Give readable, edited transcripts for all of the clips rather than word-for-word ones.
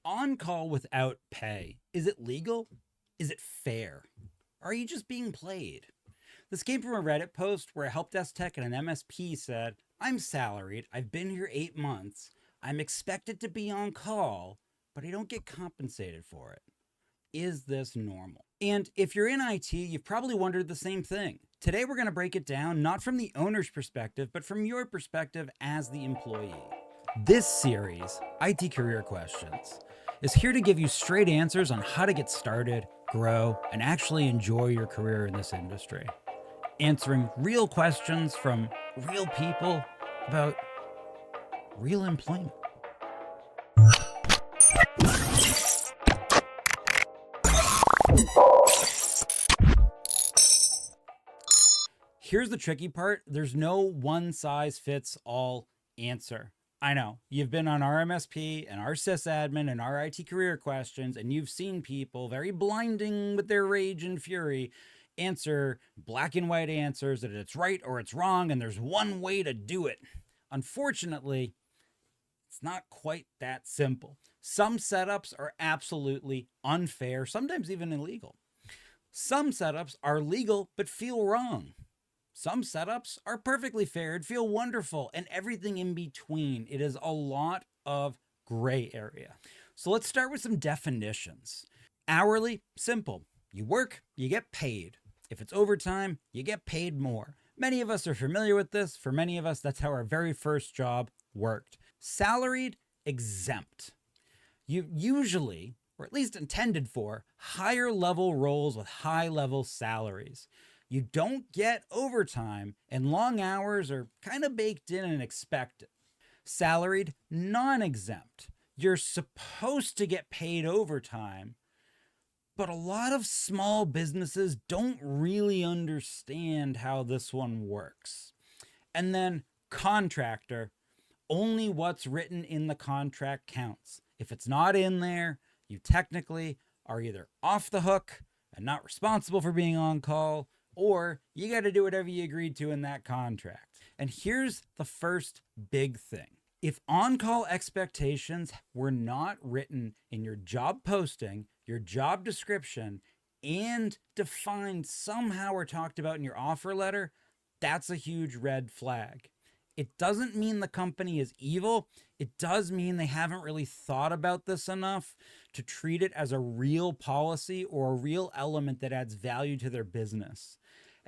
On-call without pay, is it legal? Is it fair? Are you just being played? This came from a Reddit post where a help desk tech and an MSP said, I'm salaried, I've been here 8 months, I'm expected to be on call, but I don't get compensated for it. Is this normal? And if you're in IT, you've probably wondered the same thing. Today we're going to break it down, not from the owner's perspective, but from your perspective as the employee. This series, IT Career Questions, is here to give you straight answers on how to get started, grow, and actually enjoy your career in this industry. Answering real questions from real people about real employment. Here's the tricky part. There's no one-size-fits-all answer. I know, you've been on our MSP and our sysadmin and our IT career questions, and you've seen people very blinding with their rage and fury answer black and white answers that it's right or it's wrong, and there's one way to do it. Unfortunately, it's not quite that simple. Some setups are absolutely unfair, sometimes even illegal. Some setups are legal but feel wrong. Some setups are perfectly fair and feel wonderful, and everything in between. It is a lot of gray area. So let's start with some definitions. Hourly, simple. You work, you get paid. If it's overtime, you get paid more. Many of us are familiar with this. For many of us, that's how our very first job worked. Salaried, exempt. You usually, or at least intended for, higher level roles with high level salaries. You don't get overtime, and long hours are kind of baked in and expected. Salaried, non-exempt. You're supposed to get paid overtime, but a lot of small businesses don't really understand how this one works. And then contractor, only what's written in the contract counts. If it's not in there, you technically are either off the hook and not responsible for being on call, or you got to do whatever you agreed to in that contract. And here's the first big thing. If on-call expectations were not written in your job posting, your job description, and defined somehow or talked about in your offer letter, that's a huge red flag. It doesn't mean the company is evil. It does mean they haven't really thought about this enough to treat it as a real policy or a real element that adds value to their business.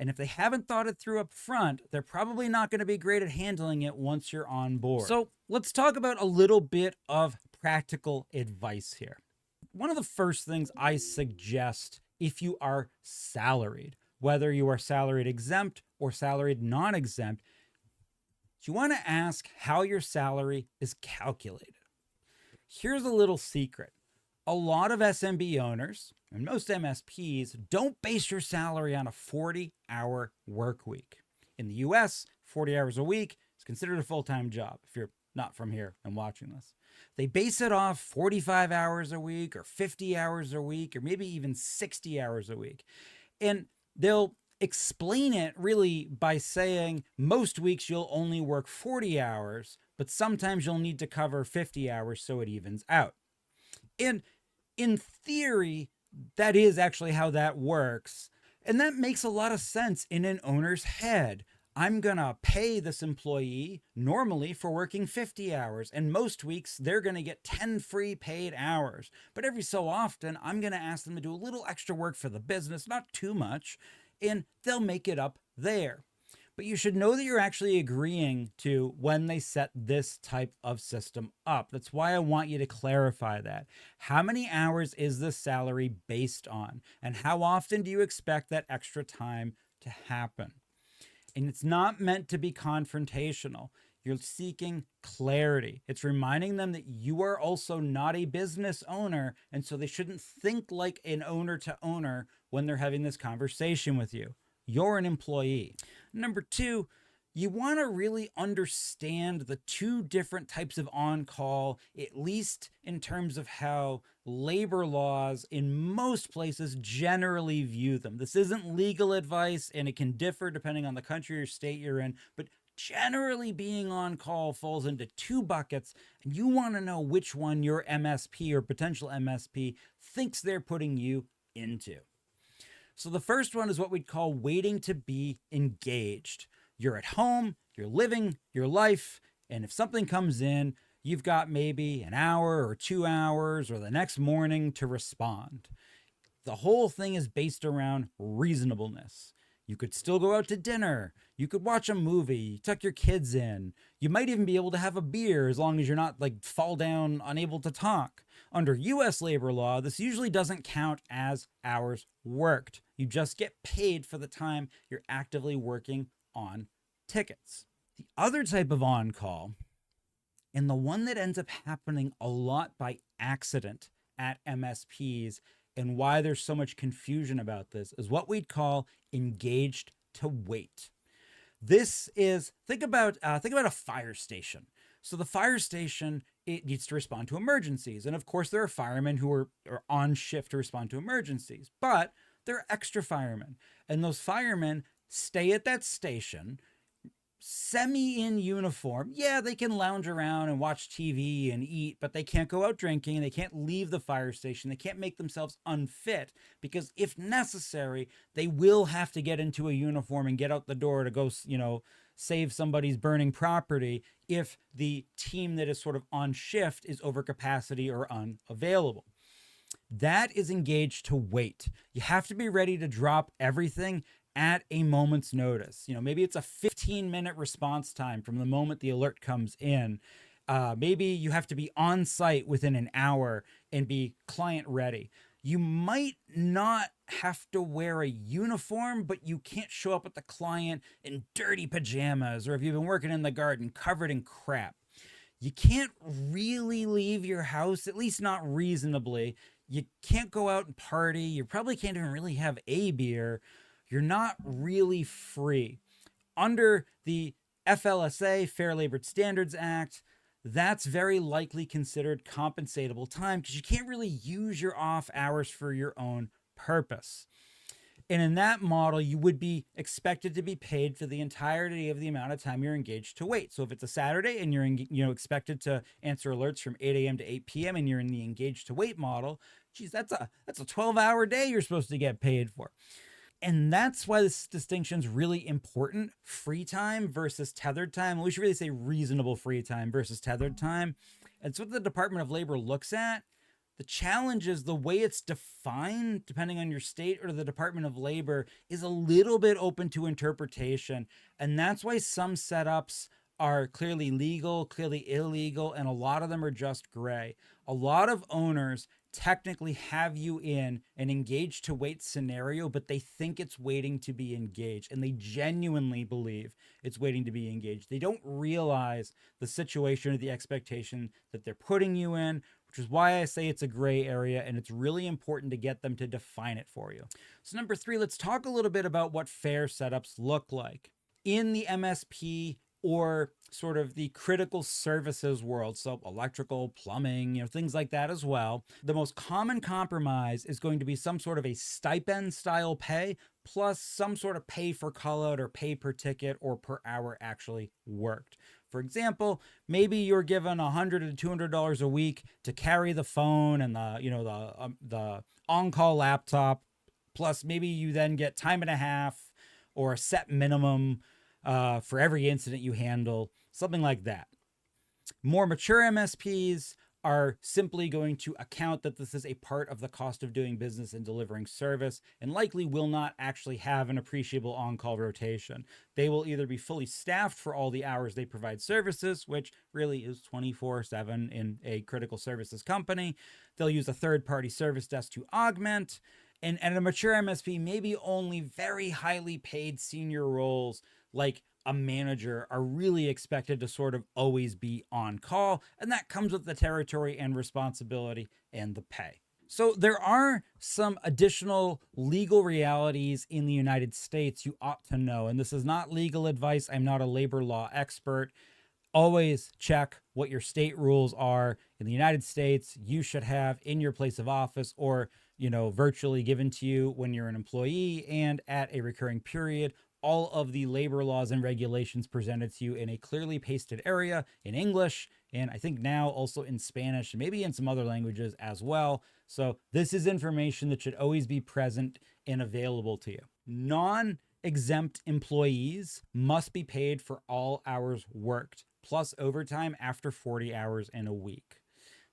And if they haven't thought it through up front, they're probably not going to be great at handling it once you're on board. So let's talk about a little bit of practical advice here. One of the first things I suggest if you are salaried, whether you are salaried exempt or salaried non-exempt, you want to ask how your salary is calculated. Here's a little secret. A lot of SMB owners and most MSPs don't base your salary on a 40-hour work week. In the US, 40 hours a week is considered a full-time job if you're not from here and watching this. They base it off 45 hours a week or 50 hours a week or maybe even 60 hours a week. And they'll explain it really by saying most weeks you'll only work 40 hours, but sometimes you'll need to cover 50 hours so it evens out. And in theory, that is actually how that works. And that makes a lot of sense in an owner's head. I'm gonna pay this employee normally for working 50 hours, and most weeks they're gonna get 10 free paid hours. But every so often, I'm gonna ask them to do a little extra work for the business, not too much, and they'll make it up there. But you should know that you're actually agreeing to when they set this type of system up. That's why I want you to clarify that. How many hours is this salary based on? And how often do you expect that extra time to happen? And it's not meant to be confrontational. You're seeking clarity. It's reminding them that you are also not a business owner, and so they shouldn't think like an owner to owner when they're having this conversation with you. You're an employee. Number two, you want to really understand the two different types of on-call, at least in terms of how labor laws in most places generally view them. This isn't legal advice, and it can differ depending on the country or state you're in, but generally being on call falls into two buckets, and you want to know which one your MSP or potential MSP thinks they're putting you into. So the first one is what we'd call waiting to be engaged. You're at home, you're living your life, and if something comes in, you've got maybe an hour or 2 hours or the next morning to respond. The whole thing is based around reasonableness. You could still go out to dinner. You could watch a movie, tuck your kids in. You might even be able to have a beer as long as you're not fall down unable to talk. Under US labor law, this usually doesn't count as hours worked. You just get paid for the time you're actively working on tickets. The other type of on-call, and the one that ends up happening a lot by accident at MSPs, and why there's so much confusion about this, is what we'd call engaged to wait. This is, think about a fire station. So the fire station, it needs to respond to emergencies. And of course, there are firemen who are on shift to respond to emergencies, but there are extra firemen. And those firemen stay at that station, semi in uniform. Yeah, they can lounge around and watch TV and eat, but they can't go out drinking. They can't leave the fire station. They can't make themselves unfit, because if necessary, they will have to get into a uniform and get out the door to go, save somebody's burning property if the team that is sort of on shift is over capacity or unavailable. That is engaged to wait. You have to be ready to drop everything at a moment's notice. Maybe it's a 15-minute response time from the moment the alert comes in. Maybe you have to be on site within an hour and be client ready. You might not have to wear a uniform, but you can't show up at the client in dirty pajamas, or if you've been working in the garden covered in crap. You can't really leave your house, at least not reasonably. You can't go out and party. You probably can't even really have a beer. You're not really free. Under the FLSA, Fair Labor Standards Act, that's very likely considered compensable time, because you can't really use your off hours for your own purpose. And in that model, you would be expected to be paid for the entirety of the amount of time you're engaged to wait. So if it's a Saturday and you're expected to answer alerts from 8 a.m. to 8 p.m. and you're in the engaged to wait model, geez, that's a 12-hour day you're supposed to get paid for. And that's why this distinction is really important. Free time versus tethered time. We should really say reasonable free time versus tethered time. And it's what the Department of Labor looks at. The challenge is the way it's defined, depending on your state or the Department of Labor, is a little bit open to interpretation. And that's why some setups are clearly legal, clearly illegal, and a lot of them are just gray. A lot of owners technically have you in an engaged to wait scenario, but they think it's waiting to be engaged, and they genuinely believe it's waiting to be engaged. They don't realize the situation or the expectation that they're putting you in, which is why I say it's a gray area, and it's really important to get them to define it for you. So number 3, let's talk a little bit about what fair setups look like in the MSP or sort of the critical services world. So electrical, plumbing, things like that as well. The most common compromise is going to be some sort of a stipend style pay plus some sort of pay for callout or pay per ticket or per hour actually worked. For example, maybe you're given $100 to $200 a week to carry the phone and the on-call laptop, plus maybe you then get time and a half or a set minimum for every incident you handle, something like that. More mature MSPs are simply going to account that this is a part of the cost of doing business and delivering service, and likely will not actually have an appreciable on-call rotation. They will either be fully staffed for all the hours they provide services, which really is 24/7 in a critical services company. They'll use a third-party service desk to augment, and at a mature MSP, maybe only very highly paid senior roles like a manager are really expected to sort of always be on call, and that comes with the territory and responsibility and the pay. So there are some additional legal realities in the United States you ought to know, and this is not legal advice. I'm not a labor law expert. Always check what your state rules are. In the United States, you should have in your place of office or virtually given to you when you're an employee and at a recurring period, all of the labor laws and regulations presented to you in a clearly pasted area in English, and I think now also in Spanish and maybe in some other languages as well. So this is information that should always be present and available to you. Non-exempt employees must be paid for all hours worked, plus overtime after 40 hours in a week.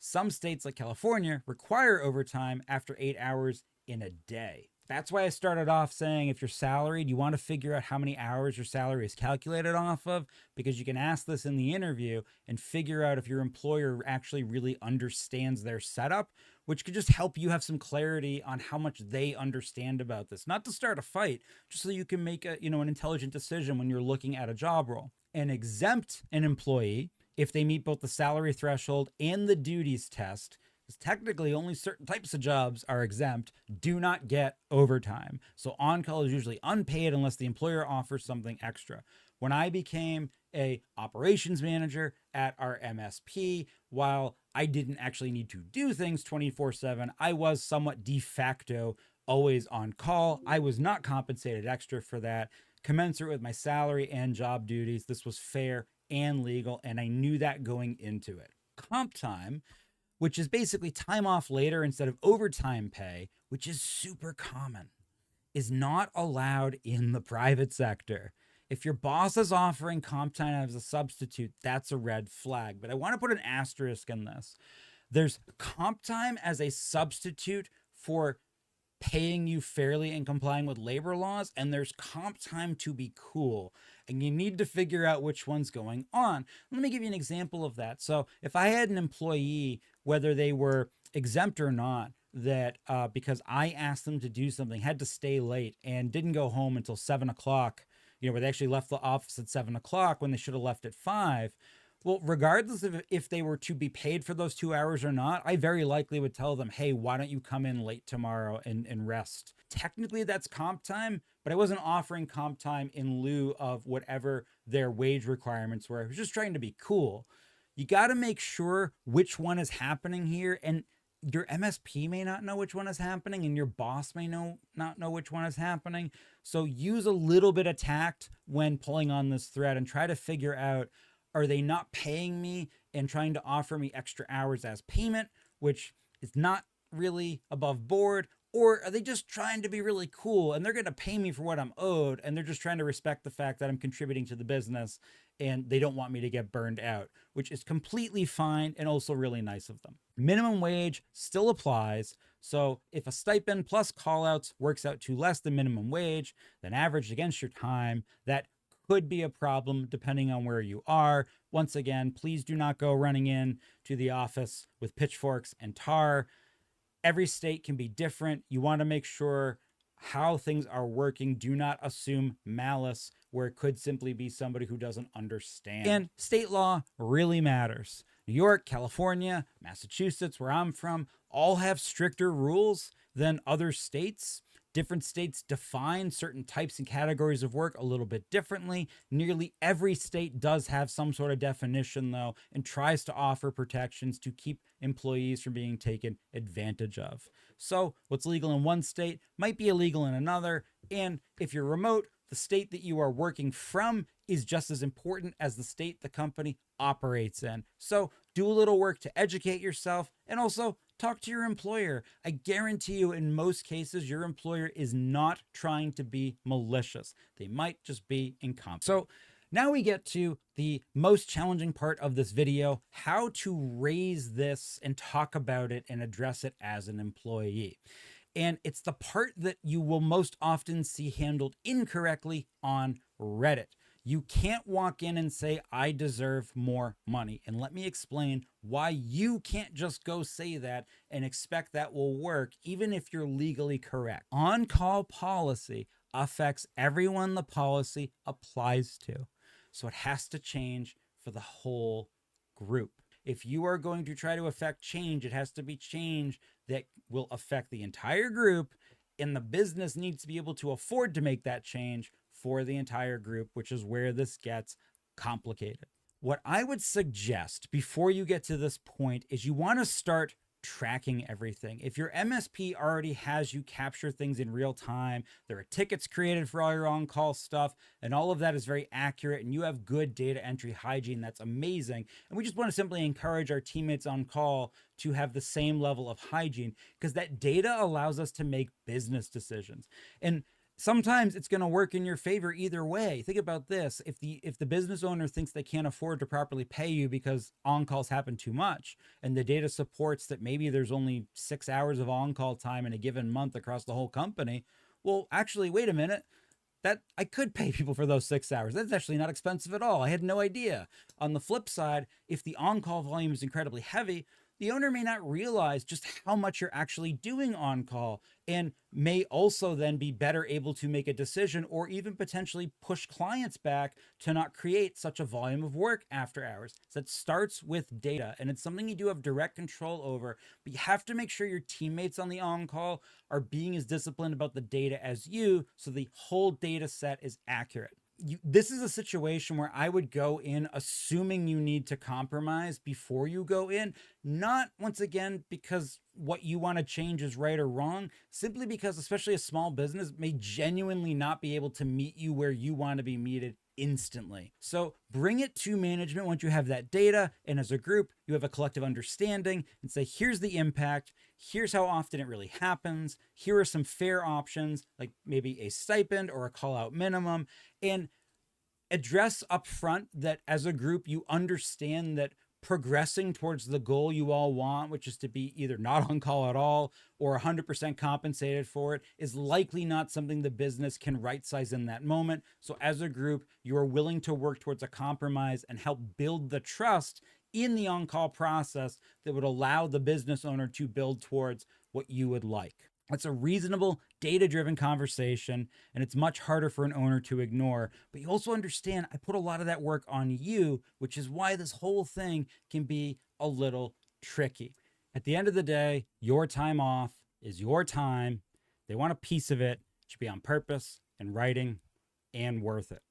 Some states like California require overtime after 8 hours in a day. That's why I started off saying if you're salaried, you want to figure out how many hours your salary is calculated off of, because you can ask this in the interview and figure out if your employer actually really understands their setup, which could just help you have some clarity on how much they understand about this. Not to start a fight, just so you can make an intelligent decision when you're looking at a job role. And exempt an employee, if they meet both the salary threshold and the duties test, because technically only certain types of jobs are exempt, do not get overtime. So on-call is usually unpaid unless the employer offers something extra. When I became a operations manager at our MSP, while I didn't actually need to do things 24/7, I was somewhat de facto always on call. I was not compensated extra for that, commensurate with my salary and job duties. This was fair and legal, and I knew that going into it. Comp time, which is basically time off later instead of overtime pay, which is super common, is not allowed in the private sector. If your boss is offering comp time as a substitute, that's a red flag. But I want to put an asterisk in this. There's comp time as a substitute for paying you fairly and complying with labor laws, and there's comp time to be cool, and you need to figure out which one's going on. Let me give you an example of that. So if I had an employee, whether they were exempt or not, that because I asked them to do something, had to stay late and didn't go home until 7 o'clock, where they actually left the office at 7 o'clock when they should have left at 5. Well, regardless of if they were to be paid for those 2 hours or not, I very likely would tell them, hey, why don't you come in late tomorrow and rest? Technically, that's comp time, but I wasn't offering comp time in lieu of whatever their wage requirements were. I was just trying to be cool. You got to make sure which one is happening here, and your MSP may not know which one is happening, and your boss may not know which one is happening. So use a little bit of tact when pulling on this thread and try to figure out, are they not paying me and trying to offer me extra hours as payment, which is not really above board? Or are they just trying to be really cool and they're going to pay me for what I'm owed, and they're just trying to respect the fact that I'm contributing to the business and they don't want me to get burned out, which is completely fine and also really nice of them. Minimum wage still applies. So if a stipend plus callouts works out to less than minimum wage, then averaged against your time, that could be a problem depending on where you are. Once again, please do not go running in to the office with pitchforks and tar. Every state can be different. You want to make sure how things are working. Do not assume malice where it could simply be somebody who doesn't understand. And state law really matters. New York, California, Massachusetts, where I'm from, all have stricter rules than other states. Different states define certain types and categories of work a little bit differently. Nearly every state does have some sort of definition, though, and tries to offer protections to keep employees from being taken advantage of. So what's legal in one state might be illegal in another. And if you're remote, the state that you are working from is just as important as the state the company operates in. So do a little work to educate yourself, and also talk to your employer. I guarantee you, in most cases, your employer is not trying to be malicious. They might just be incompetent. So now we get to the most challenging part of this video, how to raise this and talk about it and address it as an employee. And it's the part that you will most often see handled incorrectly on Reddit. You can't walk in and say, I deserve more money. And let me explain why you can't just go say that and expect that will work, even if you're legally correct. On-call policy affects everyone the policy applies to. So it has to change for the whole group. If you are going to try to affect change, it has to be change that will affect the entire group, and the business needs to be able to afford to make that change for the entire group, which is where this gets complicated. What I would suggest before you get to this point is you want to start tracking everything. If your MSP already has you capture things in real time, there are tickets created for all your on-call stuff, and all of that is very accurate, and you have good data entry hygiene, that's amazing. And we just want to simply encourage our teammates on call to have the same level of hygiene, because that data allows us to make business decisions. And sometimes it's going to work in your favor either way. Think about this. If the business owner thinks they can't afford to properly pay you because on-calls happen too much, and the data supports that maybe there's only 6 hours of on-call time in a given month across the whole company, well, actually, wait a minute. That I could pay people for those 6 hours. That's actually not expensive at all. I had no idea. On the flip side, if the on-call volume is incredibly heavy, the owner may not realize just how much you're actually doing on call, and may also then be better able to make a decision or even potentially push clients back to not create such a volume of work after hours. So that starts with data, and it's something you do have direct control over, but you have to make sure your teammates on the on-call are being as disciplined about the data as you, so the whole data set is accurate. This is a situation where I would go in assuming you need to compromise before you go in, not once again because what you want to change is right or wrong, simply because especially a small business may genuinely not be able to meet you where you want to be meted instantly. So bring it to management once you have that data, and as a group you have a collective understanding, and say, here's the impact, here's how often it really happens, here are some fair options like maybe a stipend or a call out minimum, and address up front that as a group you understand that progressing towards the goal you all want, which is to be either not on call at all or 100% compensated for it, is likely not something the business can right size in that moment. So as a group, you are willing to work towards a compromise and help build the trust in the on-call process that would allow the business owner to build towards what you would like. It's a reasonable, data-driven conversation, and it's much harder for an owner to ignore. But you also understand I put a lot of that work on you, which is why this whole thing can be a little tricky. At the end of the day, your time off is your time. They want a piece of it. It should be on purpose, in writing, and worth it.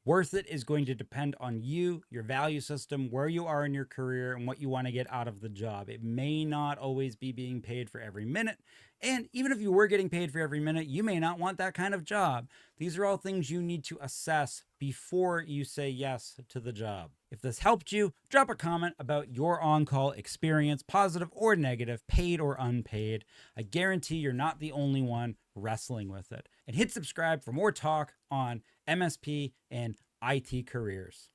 Worth it is going to depend on you, your value system, where you are in your career, and what you want to get out of the job. It may not always be being paid for every minute. And even if you were getting paid for every minute, you may not want that kind of job. These are all things you need to assess before you say yes to the job. If this helped you, drop a comment about your on-call experience, positive or negative, paid or unpaid. I guarantee you're not the only one wrestling with it. And hit subscribe for more talk on MSP and IT careers.